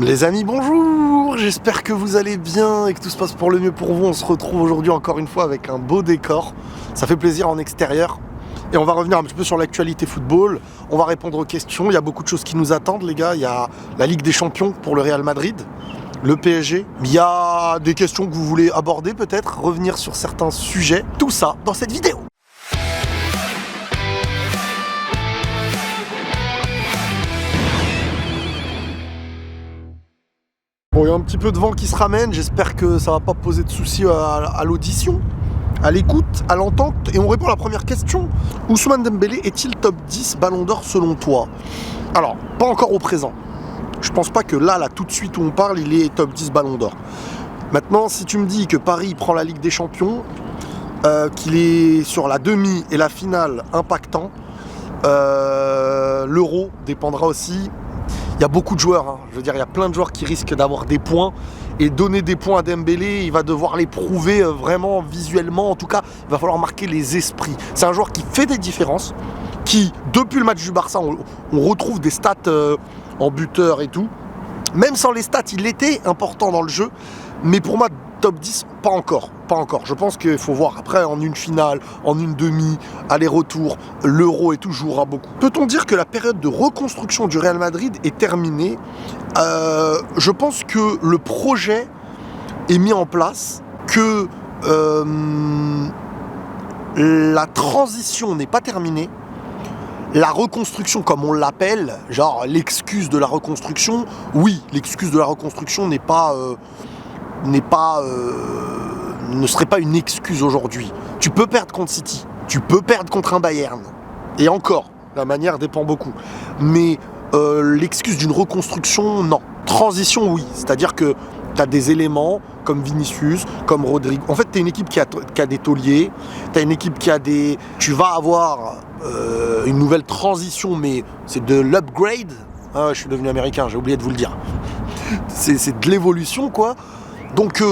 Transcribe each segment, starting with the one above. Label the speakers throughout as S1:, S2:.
S1: Les amis, bonjour, j'espère que vous allez bien et que tout se passe pour le mieux pour vous. On se retrouve aujourd'hui encore une fois avec un beau décor. Ça fait plaisir en extérieur. Et on va revenir un petit peu sur l'actualité football. On va répondre aux questions. Il y a beaucoup de choses qui nous attendent, les gars. Il y a la Ligue des Champions pour le Real Madrid, le PSG. Il y a des questions que vous voulez aborder peut-être, revenir sur certains sujets. Tout ça dans cette vidéo. Bon, il y a un petit peu de vent qui se ramène, j'espère que ça va pas poser de soucis à l'audition, à l'écoute, à l'entente. Et on répond à la première question. Ousmane Dembélé est-il top 10 Ballon d'Or selon toi? Alors, pas encore au présent. Je pense pas que là, tout de suite où on parle, il est top 10 Ballon d'Or. Maintenant, si tu me dis que Paris prend la Ligue des Champions, qu'il est sur la demi et la finale impactant, l'Euro dépendra aussi. Il y a beaucoup de joueurs, hein. Je veux dire, il y a plein de joueurs qui risquent d'avoir des points. Et donner des points à Dembélé, il va devoir les prouver vraiment visuellement. En tout cas, il va falloir marquer les esprits. C'est un joueur qui fait des différences, qui, depuis le match du Barça, on retrouve des stats en buteur et tout. Même sans les stats, il était important dans le jeu. Mais pour moi, top 10, pas encore. Je pense qu'il faut voir après en une finale, en une demi, aller-retour, l'Euro et tout jouera beaucoup. Peut-on dire que la période de reconstruction du Real Madrid est terminée? Je pense que le projet est mis en place, que la transition n'est pas terminée. La reconstruction, comme on l'appelle, genre l'excuse de la reconstruction, oui, l'excuse de la reconstruction ne serait pas une excuse aujourd'hui. Tu peux perdre contre City, tu peux perdre contre un Bayern, et encore, la manière dépend beaucoup. Mais l'excuse d'une reconstruction, non. Transition, oui, c'est-à-dire que tu as des éléments comme Vinicius, comme Rodrigo. En fait, tu as une équipe qui a des tauliers, tu as une équipe qui a des... Tu vas avoir une nouvelle transition, mais c'est de l'upgrade. Ah, je suis devenu américain, j'ai oublié de vous le dire. C'est de l'évolution, quoi. Donc,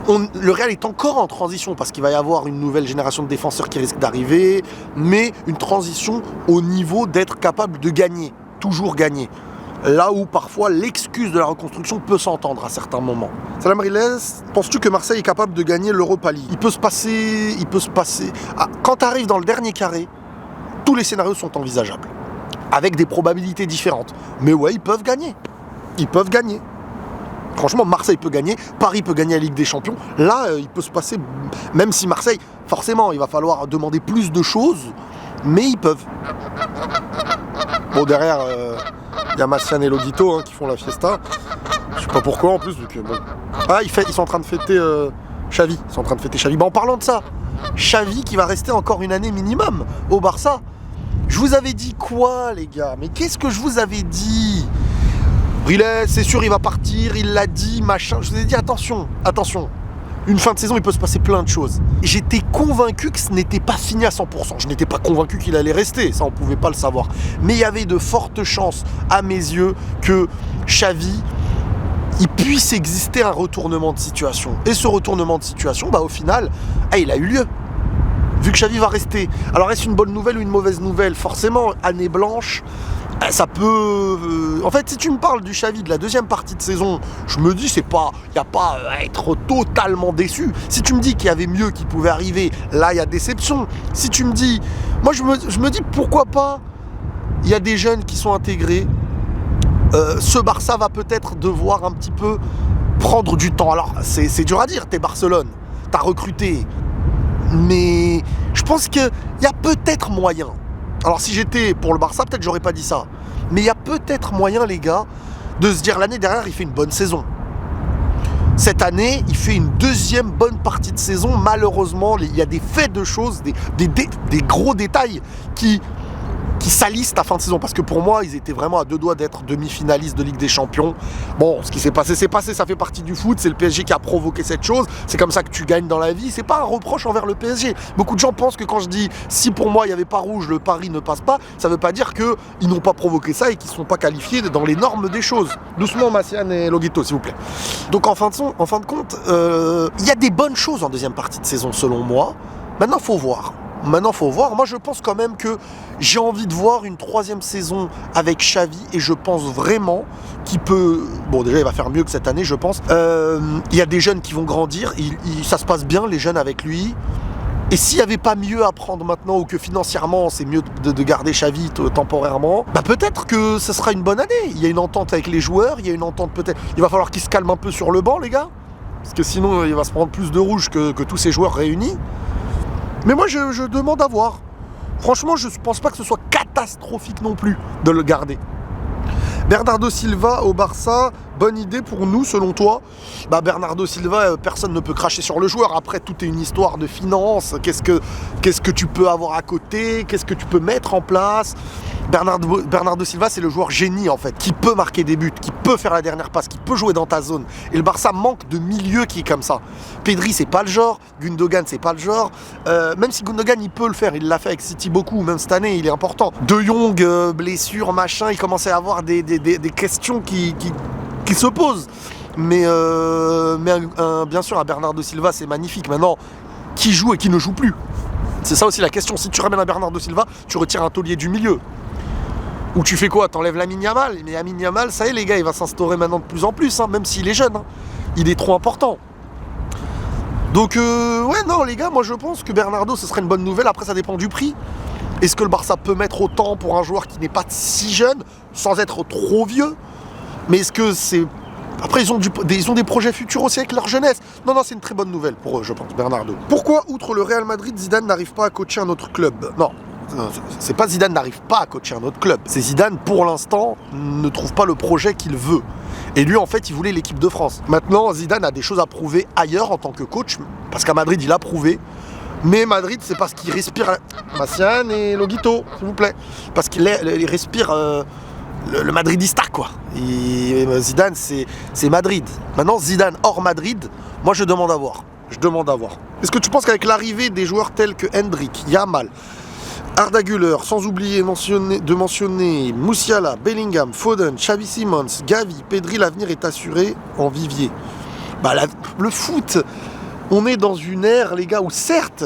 S1: le Real est encore en transition parce qu'il va y avoir une nouvelle génération de défenseurs qui risque d'arriver, mais une transition au niveau d'être capable de gagner, toujours gagner. Là où parfois l'excuse de la reconstruction peut s'entendre à certains moments. Salam Rilez, penses-tu que Marseille est capable de gagner l'Europa League? Il peut se passer. Ah, quand tu arrives dans le dernier carré, tous les scénarios sont envisageables, avec des probabilités différentes. Mais ouais, ils peuvent gagner. Franchement, Marseille peut gagner, Paris peut gagner la Ligue des Champions. Là, il peut se passer, même si Marseille, forcément, il va falloir demander plus de choses, mais ils peuvent. Bon, derrière, il y a Massian et Lodito qui font la fiesta. Je sais pas pourquoi en plus, vu que bon. Ah, ils sont en train de fêter Xavi. Ils sont en train de fêter Xavi. Bon, en parlant de ça, Xavi qui va rester encore une année minimum au Barça. Je vous avais dit quoi, les gars? Mais qu'est-ce que je vous avais dit? Riley, c'est sûr, il va partir, il l'a dit, machin. Je vous ai dit, attention. Une fin de saison, il peut se passer plein de choses. J'étais convaincu que ce n'était pas fini à 100%. Je n'étais pas convaincu qu'il allait rester, ça on pouvait pas le savoir. Mais il y avait de fortes chances, à mes yeux, que Xavi, il puisse exister un retournement de situation. Et ce retournement de situation, au final, il a eu lieu. Vu que Xavi va rester. Alors est-ce une bonne nouvelle ou une mauvaise nouvelle? Forcément, année blanche. Ça peut... En fait, si tu me parles du Xavi de la deuxième partie de saison, je me dis, il n'y a pas à être totalement déçu. Si tu me dis qu'il y avait mieux qui pouvait arriver, là, il y a déception. Si tu me dis... Moi, je me dis, pourquoi pas? Il y a des jeunes qui sont intégrés. Ce Barça va peut-être devoir un petit peu prendre du temps. Alors, c'est dur à dire, t'es Barcelone, t'as recruté. Mais je pense qu'il y a peut-être moyen. Alors si j'étais pour le Barça, peut-être j'aurais pas dit ça. Mais il y a peut-être moyen, les gars, de se dire l'année dernière, il fait une bonne saison. Cette année, il fait une deuxième bonne partie de saison. Malheureusement, il y a des faits de choses, des gros détails qui salissent la fin de saison. Parce que pour moi, ils étaient vraiment à deux doigts d'être demi-finalistes de Ligue des Champions. Bon, ce qui s'est passé, c'est passé, ça fait partie du foot. C'est le PSG qui a provoqué cette chose. C'est comme ça que tu gagnes dans la vie. C'est pas un reproche envers le PSG. Beaucoup de gens pensent que quand je dis si pour moi il n'y avait pas rouge, le pari ne passe pas, ça veut pas dire qu'ils n'ont pas provoqué ça et qu'ils ne sont pas qualifiés dans les normes des choses. Doucement, Massian et Logito, s'il vous plaît. Donc en fin de compte, il y a des bonnes choses en deuxième partie de saison selon moi. Maintenant, faut voir. Maintenant, faut voir. Moi, je pense quand même que j'ai envie de voir une 3e saison avec Xavi et je pense vraiment qu'il peut... Bon, déjà, il va faire mieux que cette année, je pense. Il y a des jeunes qui vont grandir. Ça se passe bien, les jeunes avec lui. Et s'il n'y avait pas mieux à prendre maintenant ou que financièrement, c'est mieux de garder Xavi temporairement, bah peut-être que ce sera une bonne année. Il y a une entente avec les joueurs, il y a une entente peut-être... Il va falloir qu'ils se calment un peu sur le banc, les gars. Parce que sinon, il va se prendre plus de rouge que tous ces joueurs réunis. Mais moi, je demande à voir. Franchement, je ne pense pas que ce soit catastrophique non plus de le garder. Bernardo Silva au Barça, bonne idée pour nous, selon toi? Bah, Bernardo Silva, personne ne peut cracher sur le joueur. Après, tout est une histoire de finances. Qu'est-ce que tu peux avoir à côté? Qu'est-ce que tu peux mettre en place? Bernardo Silva, c'est le joueur génie, en fait, qui peut marquer des buts, qui peut faire la dernière passe, qui peut jouer dans ta zone. Et le Barça manque de milieu qui est comme ça. Pedri, c'est pas le genre. Gundogan, c'est pas le genre. Même si Gundogan, il peut le faire. Il l'a fait avec City beaucoup. Même cette année, il est important. De Jong, blessure, machin, il commençait à avoir des questions qui se posent. Mais bien sûr, à Bernardo Silva, c'est magnifique. Maintenant, qui joue et qui ne joue plus? C'est ça aussi la question. Si tu ramènes un Bernardo Silva, tu retires un taulier du milieu. Ou tu fais quoi? T'enlèves Lamine Yamal? Mais Lamine Yamal, ça y est les gars, il va s'instaurer maintenant de plus en plus, hein, même s'il est jeune. Hein. Il est trop important. Donc ouais, non les gars, moi je pense que Bernardo, ce serait une bonne nouvelle. Après, ça dépend du prix. Est-ce que le Barça peut mettre autant pour un joueur qui n'est pas si jeune, sans être trop vieux? Mais est-ce que c'est... Après, ils ont des projets futurs aussi avec leur jeunesse. Non, c'est une très bonne nouvelle pour eux, je pense, Bernardo. Pourquoi, outre le Real Madrid, Zidane n'arrive pas à coacher un autre club? Non, c'est pas Zidane n'arrive pas à coacher un autre club. C'est Zidane, pour l'instant, ne trouve pas le projet qu'il veut. Et lui, en fait, il voulait l'équipe de France. Maintenant, Zidane a des choses à prouver ailleurs en tant que coach, parce qu'à Madrid, il a prouvé. Mais Madrid, c'est parce qu'il respire... Massiane et Loguito, s'il vous plaît. Parce qu'il respire... Le madridista, quoi. Et Zidane, c'est Madrid. Maintenant, Zidane hors Madrid, moi, je demande à voir. Est-ce que tu penses qu'avec l'arrivée des joueurs tels que Hendrick, Yamal, Arda Güler, sans oublier de mentionner Musiala, Bellingham, Foden, Xavi Simons, Gavi, Pedri, l'avenir est assuré en vivier? Bah, le foot, on est dans une ère, les gars, où certes,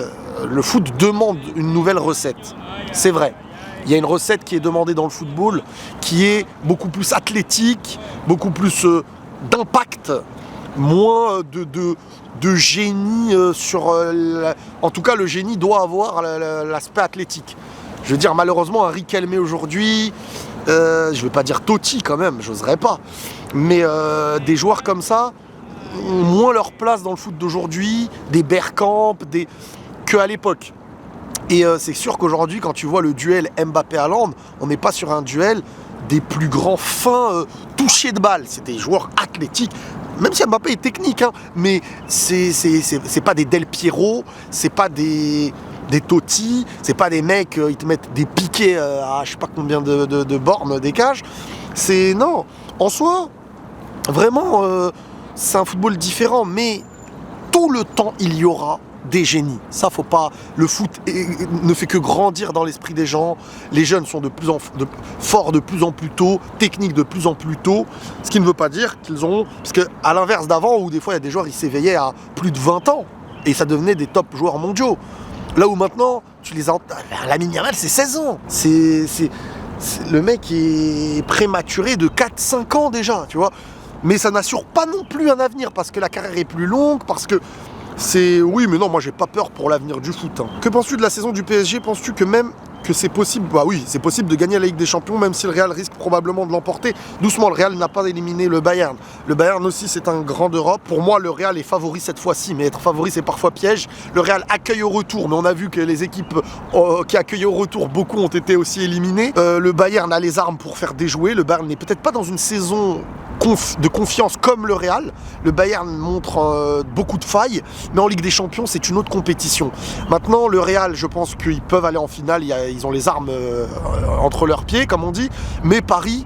S1: le foot demande une nouvelle recette. C'est vrai. Il y a une recette qui est demandée dans le football, qui est beaucoup plus athlétique, beaucoup plus d'impact, moins de génie sur... En tout cas, le génie doit avoir l'aspect athlétique. Je veux dire, malheureusement, un Riquelme aujourd'hui, je ne vais pas dire Totti quand même, j'oserais pas, mais des joueurs comme ça ont moins leur place dans le foot d'aujourd'hui, des Bergkamp, qu'à l'époque. Et c'est sûr qu'aujourd'hui, quand tu vois le duel Mbappé-Haaland, on n'est pas sur un duel des plus grands fins touchés de balle. C'est des joueurs athlétiques, même si Mbappé est technique, hein, mais c'est pas des Del Piero, c'est pas des Totti, c'est pas des mecs, ils te mettent des piquets à je sais pas combien de bornes des cages. Non, en soi, vraiment, c'est un football différent, mais tout le temps, il y aura des génies. Ça, faut pas... Le foot ne fait que grandir dans l'esprit des gens. Les jeunes sont forts de plus en plus tôt, techniques de plus en plus tôt. Ce qui ne veut pas dire qu'ils ont... Parce qu'à l'inverse d'avant, où des fois, il y a des joueurs, ils s'éveillaient à plus de 20 ans. Et ça devenait des top joueurs mondiaux. Là où maintenant, tu les as... Lamine Yamal, c'est 16 ans. Le mec est prématuré de 4-5 ans déjà, tu vois. Mais ça n'assure pas non plus un avenir, parce que la carrière est plus longue, parce que... Oui, mais non, moi j'ai pas peur pour l'avenir du foot. Hein. Que penses-tu de la saison du PSG? Penses-tu que même que c'est possible? Bah oui, c'est possible de gagner la Ligue des Champions, même si le Real risque probablement de l'emporter. Doucement, le Real n'a pas éliminé le Bayern. Le Bayern aussi, c'est un grand d'Europe. Pour moi, le Real est favori cette fois-ci, mais être favori, c'est parfois piège. Le Real accueille au retour, mais on a vu que les équipes qui accueillent au retour, beaucoup ont été aussi éliminées. Le Bayern a les armes pour faire déjouer. Le Bayern n'est peut-être pas dans une saison de confiance comme le Real. Le Bayern montre beaucoup de failles, mais en Ligue des Champions, c'est une autre compétition. Maintenant, le Real, je pense qu'ils peuvent aller en finale. Ils ont les armes entre leurs pieds, comme on dit. Mais Paris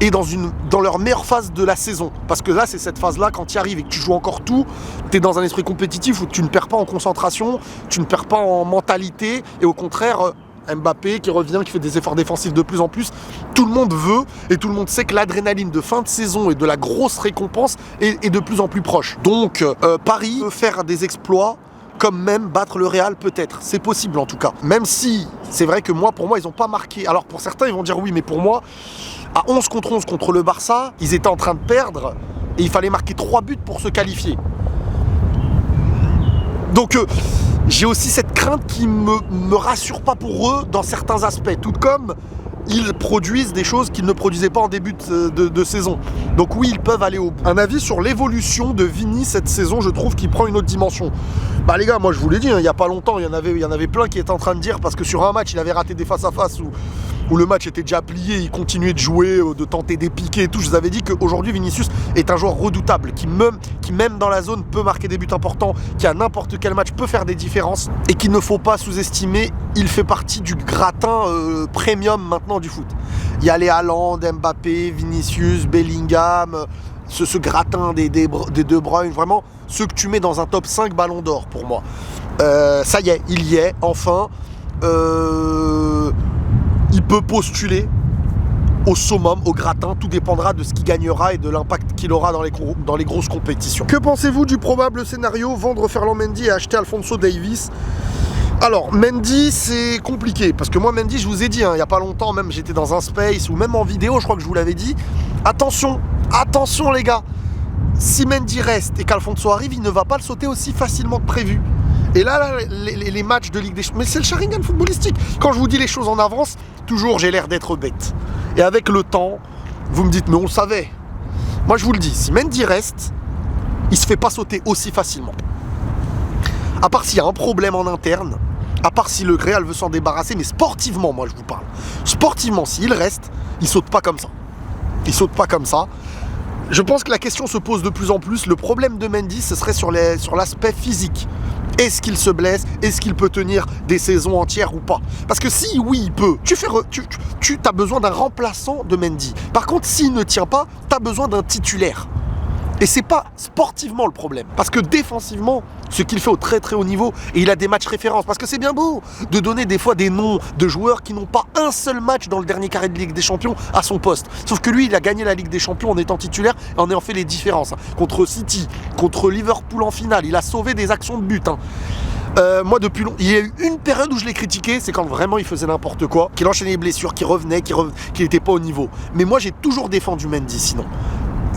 S1: est dans leur meilleure phase de la saison. Parce que là, c'est cette phase-là, quand tu y arrives et que tu joues encore tout, tu es dans un esprit compétitif où tu ne perds pas en concentration, tu ne perds pas en mentalité, et au contraire... Mbappé qui revient, qui fait des efforts défensifs de plus en plus. Tout le monde veut et tout le monde sait que l'adrénaline de fin de saison et de la grosse récompense est de plus en plus proche. Donc Paris peut faire des exploits comme même battre le Real peut-être. C'est possible en tout cas. Même si, c'est vrai que pour moi, ils n'ont pas marqué. Alors pour certains, ils vont dire oui, mais pour moi, à 11 contre 11 contre le Barça, ils étaient en train de perdre et il fallait marquer 3 buts pour se qualifier. Donc j'ai aussi cette crainte qui me rassure pas pour eux dans certains aspects, tout comme ils produisent des choses qu'ils ne produisaient pas en début de saison. Donc oui, ils peuvent aller au bout. Un avis sur l'évolution de Vini cette saison, je trouve qu'il prend une autre dimension. Bah les gars, moi je vous l'ai dit, il n'y a pas longtemps, il y en avait plein qui étaient en train de dire, parce que sur un match, il avait raté des face-à-face où le match était déjà plié, il continuait de jouer, de tenter des piquets et tout. Je vous avais dit qu'aujourd'hui, Vinicius est un joueur redoutable, qui même dans la zone peut marquer des buts importants, qui à n'importe quel match peut faire des différences, et qu'il ne faut pas sous-estimer. Il fait partie du gratin premium maintenant du foot. Il y a les Haaland, Mbappé, Vinicius, Bellingham, ce gratin des De Bruyne, vraiment ceux que tu mets dans un top 5 Ballon d'Or pour moi. Ça y est, il y est, enfin. Il peut postuler au summum, au gratin, tout dépendra de ce qu'il gagnera et de l'impact qu'il aura dans les grosses compétitions. Que pensez-vous du probable scénario vendre Ferland Mendy et acheter Alphonso Davies? Alors, Mendy, c'est compliqué, parce que moi, Mendy, je vous ai dit, il n'y a pas longtemps, même j'étais dans un space, ou même en vidéo, je crois que je vous l'avais dit, attention les gars, si Mendy reste et qu'Alphonso arrive, il ne va pas le sauter aussi facilement que prévu. Et là les matchs de Ligue des Champions, mais c'est le Sharingan footballistique. Quand je vous dis les choses en avance, toujours j'ai l'air d'être bête. Et avec le temps, vous me dites, mais on le savait. Moi, je vous le dis, si Mendy reste, il se fait pas sauter aussi facilement. À part s'il y a un problème en interne, à part si le Real veut s'en débarrasser, mais sportivement, moi je vous parle. Sportivement, s'il reste, il saute pas comme ça. Il saute pas comme ça. Je pense que la question se pose de plus en plus. Le problème de Mendy, ce serait sur l'aspect physique. Est-ce qu'il se blesse? Est-ce qu'il peut tenir des saisons entières ou pas? Parce que si oui, il peut, tu as besoin d'un remplaçant de Mendy. Par contre, s'il ne tient pas, tu as besoin d'un titulaire. Et c'est pas sportivement le problème. Parce que défensivement, ce qu'il fait au très très haut niveau, et il a des matchs références. Parce que c'est bien beau de donner des fois des noms de joueurs qui n'ont pas un seul match dans le dernier carré de Ligue des Champions à son poste. Sauf que lui, il a gagné la Ligue des Champions en étant titulaire et en ayant fait les différences. Contre City, contre Liverpool en finale, il a sauvé des actions de but. Moi, depuis longtemps, il y a eu une période où je l'ai critiqué, c'est quand vraiment il faisait n'importe quoi, qu'il enchaînait les blessures, qu'il revenait, qu'il n'était pas au niveau. Mais moi, j'ai toujours défendu Mendy sinon.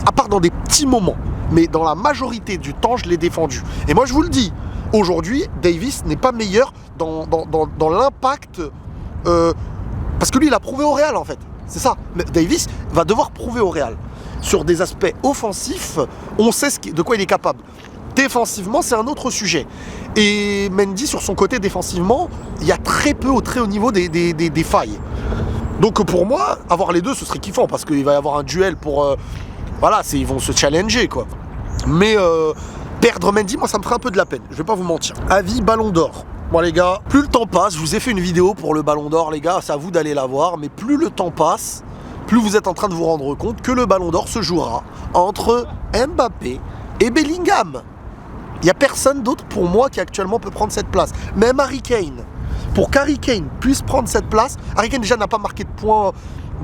S1: À part dans des petits moments, mais dans la majorité du temps, je l'ai défendu. Et moi, je vous le dis, aujourd'hui, Davies n'est pas meilleur dans l'impact, parce que lui, il a prouvé au Real, en fait. C'est ça. Mais Davies va devoir prouver au Real. Sur des aspects offensifs, on sait de quoi il est capable. Défensivement, c'est un autre sujet. Et Mendy, sur son côté défensivement, il y a très peu au très haut niveau des failles. Donc pour moi, avoir les deux, ce serait kiffant, parce qu'il va y avoir un duel pour... Voilà, ils vont se challenger, quoi. Mais perdre Mendy, moi, ça me ferait un peu de la peine. Je vais pas vous mentir. Avis Ballon d'Or. Bon, les gars, plus le temps passe, je vous ai fait une vidéo pour le Ballon d'Or, les gars, c'est à vous d'aller la voir. Mais plus le temps passe, plus vous êtes en train de vous rendre compte que le Ballon d'Or se jouera entre Mbappé et Bellingham. Il n'y a personne d'autre pour moi qui actuellement peut prendre cette place. Même Harry Kane. Pour qu'Harry Kane puisse prendre cette place, Harry Kane déjà n'a pas marqué de points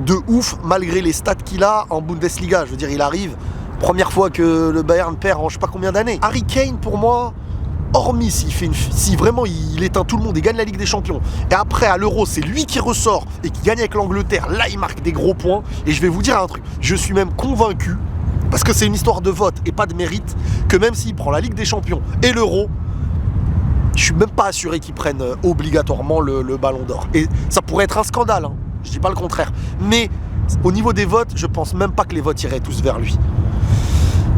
S1: de ouf malgré les stats qu'il a en Bundesliga. Je veux dire, il arrive, première fois que le Bayern perd en je sais pas combien d'années. Harry Kane, pour moi, hormis si vraiment il éteint tout le monde et gagne la Ligue des Champions, et après à l'Euro, c'est lui qui ressort et qui gagne avec l'Angleterre, là il marque des gros points. Et je vais vous dire un truc, je suis même convaincu, parce que c'est une histoire de vote et pas de mérite, que même s'il prend la Ligue des Champions et l'Euro, je suis même pas assuré qu'il prenne obligatoirement le Ballon d'Or. Et ça pourrait être un scandale, hein. Je dis pas le contraire. Mais au niveau des votes, je pense même pas que les votes iraient tous vers lui.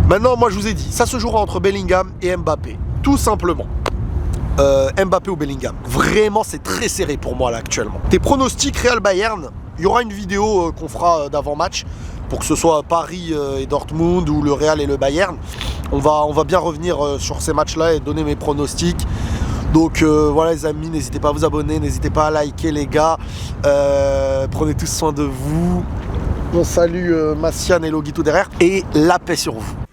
S1: Maintenant, moi je vous ai dit, ça se jouera entre Bellingham et Mbappé. Tout simplement. Mbappé ou Bellingham. Vraiment, c'est très serré pour moi là actuellement. Tes pronostics Real-Bayern, il y aura une vidéo qu'on fera d'avant-match pour que ce soit Paris et Dortmund ou le Real et le Bayern. On va bien revenir sur ces matchs-là et donner mes pronostics. Donc voilà les amis, n'hésitez pas à vous abonner, n'hésitez pas à liker les gars. Prenez tous soin de vous. On salue Massiane et Logito derrière. Et la paix sur vous.